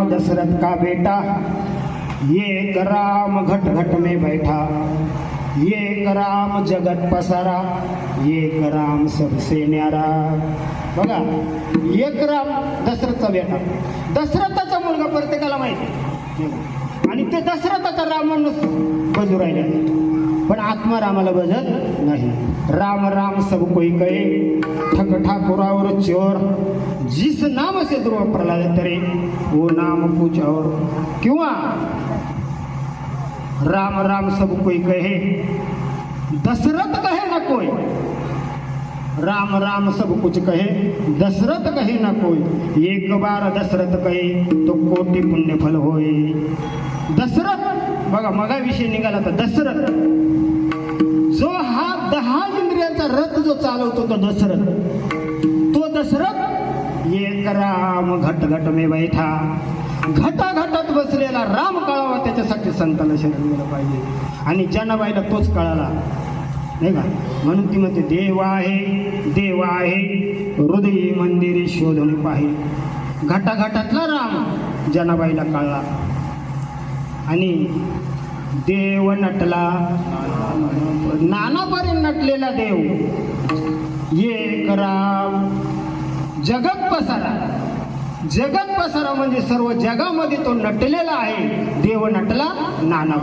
दशरथ का बेटा, एक राम घट घट में बैठा, एक राम जगत पसारा, एक राम सबसे न्यारा. बघा, एक राम दशरथचा बेटा, दशरथाचा मुलगा प्रत्येकाला माहिती, आणि ते दशरथाचा रामानच बजू राहिले, पण आत्मा रामाला बजत नाही. राम राम सब कोई कहे, ठक ठाकुरावर चोर, जिस नाम से ध्रुव प्रहलाद तरे वो नाम कुछ और. किंवा राम राम सब कोई कहे, दशरथ कहे ना कोई, राम राम सब कुछ कहे, दशरथ कहे ना कोई, एक बार दशरथ कहे तो कोटी पुण्य फल होय. दशरथ बघा, मगाविषयी निघाला तर दशरथ, जो हा 10 इंद्रियांचा रथ जो चालवतो तो दशरथ, तो दशरथ एक राम घट घट में बैठा, घटाघटात बसलेला राम कळावा, त्याच्यासाठी संतांना शरण गेलं पाहिजे. आणि जनाबाईला तोच कळाला नाही का, म्हणून ती म्हणते देव आहे देव आहे, हृदय मंदिरे शोधून पाहिजे. घटाघटातला राम जनाबाईला कळला, आणि देव नटला, नानापरी नटलेला देव, एक राम जगत पसारा. जगत पसारा म्हणजे सर्व जगामध्ये तो नटलेला आहे. देव नटला नाना.